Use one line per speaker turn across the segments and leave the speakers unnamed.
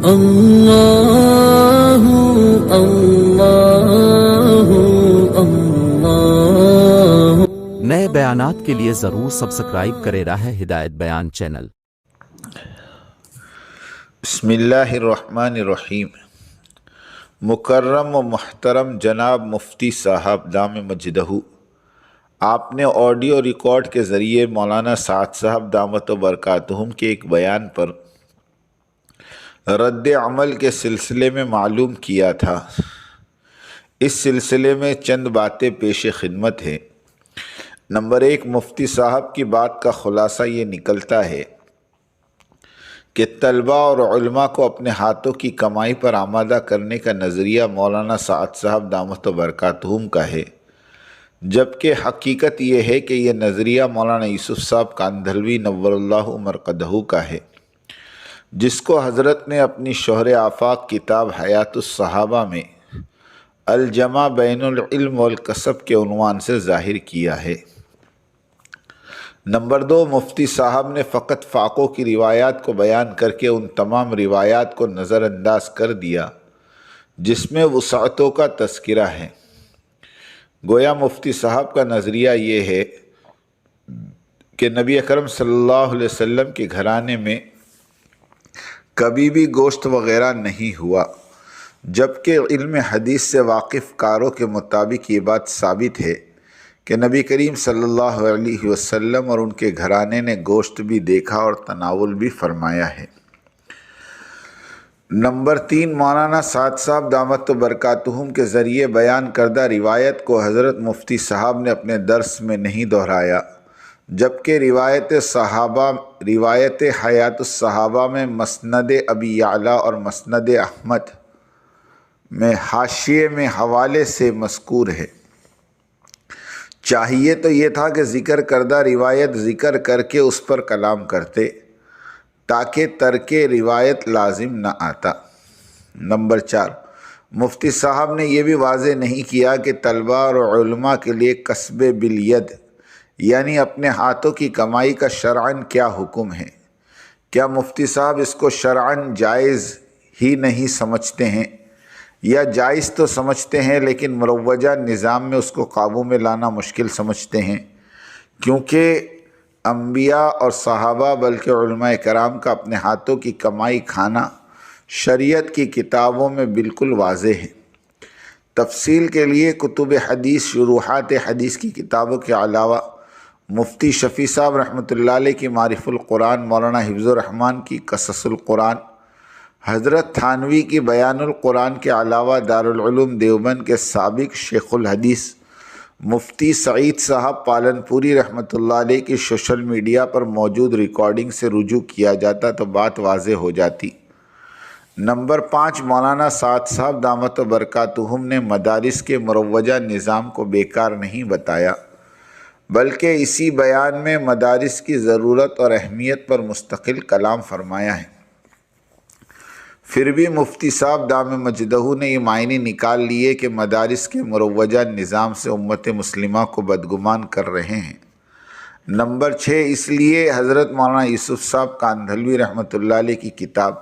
اللہ اللہ اللہ۔
نئے بیانات کے لیے ضرور سبسکرائب کرے راہ ہدایت بیان چینل۔
بسم اللہ الرحمن الرحیم۔ مکرم و محترم جناب مفتی صاحب دام مجدہ، آپ نے آڈیو ریکارڈ کے ذریعے مولانا سعد صاحب دامت و برکاتہم کے ایک بیان پر رد عمل کے سلسلے میں معلوم کیا تھا۔ اس سلسلے میں چند باتیں پیش خدمت ہیں۔ نمبر 1، مفتی صاحب کی بات کا خلاصہ یہ نکلتا ہے کہ طلباء اور علماء کو اپنے ہاتھوں کی کمائی پر آمادہ کرنے کا نظریہ مولانا سعد صاحب دامت و برکاتہم کا ہے، جبکہ حقیقت یہ ہے کہ یہ نظریہ مولانا یوسف صاحب کاندھلوی نور اللہ مرقدہ کا ہے، جس کو حضرت نے اپنی شہر آفاق کتاب حیات الصحابہ میں الجمع بین العلم والکسب کے عنوان سے ظاہر کیا ہے۔ نمبر 2، مفتی صاحب نے فقط فاقوں کی روایات کو بیان کر کے ان تمام روایات کو نظر انداز کر دیا جس میں وسعتوں کا تذکرہ ہے۔ گویا مفتی صاحب کا نظریہ یہ ہے کہ نبی اکرم صلی اللہ علیہ وسلم کے گھرانے میں کبھی بھی گوشت وغیرہ نہیں ہوا، جبکہ علم حدیث سے واقف کاروں کے مطابق یہ بات ثابت ہے کہ نبی کریم صلی اللہ علیہ وسلم اور ان کے گھرانے نے گوشت بھی دیکھا اور تناول بھی فرمایا ہے۔ نمبر 3، مولانا سعد صاحب دامت و برکاتہم کے ذریعے بیان کردہ روایت کو حضرت مفتی صاحب نے اپنے درس میں نہیں دہرایا، جبکہ روایت حیات الصحابہ میں مسند ابی یعلا اور مسند احمد میں حاشیے میں حوالے سے مذکور ہے۔ چاہیے تو یہ تھا کہ ذکر کردہ روایت ذکر کر کے اس پر کلام کرتے تاکہ ترک روایت لازم نہ آتا۔ نمبر 4، مفتی صاحب نے یہ بھی واضح نہیں کیا کہ طلباء اور علماء کے لیے کسب بالید یعنی اپنے ہاتھوں کی کمائی کا شرعاً کیا حکم ہے۔ کیا مفتی صاحب اس کو شرعاً جائز ہی نہیں سمجھتے ہیں، یا جائز تو سمجھتے ہیں لیکن مروجہ نظام میں اس کو قابو میں لانا مشکل سمجھتے ہیں؟ کیونکہ انبیاء اور صحابہ بلکہ علماء کرام کا اپنے ہاتھوں کی کمائی کھانا شریعت کی کتابوں میں بالکل واضح ہے۔ تفصیل کے لیے کتب حدیث، شروحات حدیث کی کتابوں کے علاوہ مفتی شفیع صاحب رحمۃ اللہ علیہ کی معارف القرآن، مولانا حفظ الرحمن کی قصص القرآن، حضرت تھانوی کی بیان القرآن کے علاوہ دارالعلوم دیوبند کے سابق شیخ الحدیث مفتی سعید صاحب پالنپوری رحمۃ اللہ علیہ کی سوشل میڈیا پر موجود ریکارڈنگ سے رجوع کیا جاتا تو بات واضح ہو جاتی۔ نمبر 5، مولانا سعد صاحب دامت و برکاتہم نے مدارس کے مروجہ نظام کو بیکار نہیں بتایا، بلکہ اسی بیان میں مدارس کی ضرورت اور اہمیت پر مستقل کلام فرمایا ہے۔ پھر بھی مفتی صاحب دام مجدہ نے یہ معنی نکال لیے کہ مدارس کے مروجہ نظام سے امت مسلمہ کو بدگمان کر رہے ہیں۔ نمبر 6، اس لیے حضرت مولانا یوسف صاحب کاندھلوی رحمۃ اللہ علیہ کی کتاب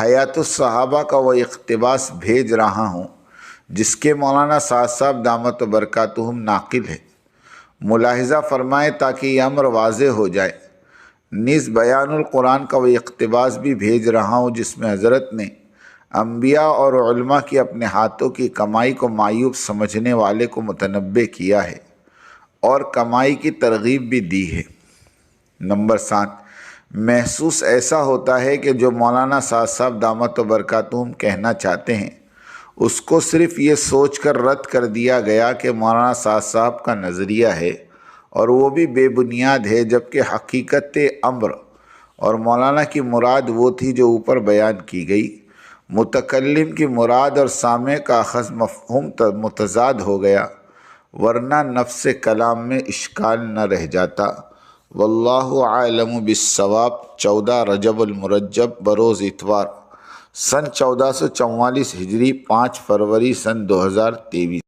حیات الصحابہ کا وہ اقتباس بھیج رہا ہوں جس کے مولانا سعد صاحب دامت و برکاتہم ناقل ہے۔ ملاحظہ فرمائیں تاکہ یہ امر واضح ہو جائے۔ نیز بیان القرآن کا وہ اقتباس بھی بھیج رہا ہوں جس میں حضرت نے انبیاء اور علماء کی اپنے ہاتھوں کی کمائی کو معیوب سمجھنے والے کو متنبہ کیا ہے اور کمائی کی ترغیب بھی دی ہے۔ نمبر 7، محسوس ایسا ہوتا ہے کہ جو مولانا سعد صاحب دامت و برکاتہم کہنا چاہتے ہیں اس کو صرف یہ سوچ کر رد کر دیا گیا کہ مولانا سعد صاحب کا نظریہ ہے اور وہ بھی بے بنیاد ہے، جبکہ حقیقت امر اور مولانا کی مراد وہ تھی جو اوپر بیان کی گئی۔ متکلم کی مراد اور سامع کا اخذ مفہوم متضاد ہو گیا، ورنہ نفس کلام میں اشکال نہ رہ جاتا۔ واللہ عالم بالصواب۔ 14 رجب المرجب بروز اتوار، سن 1444 ہجری، 5 فروری سن 2023۔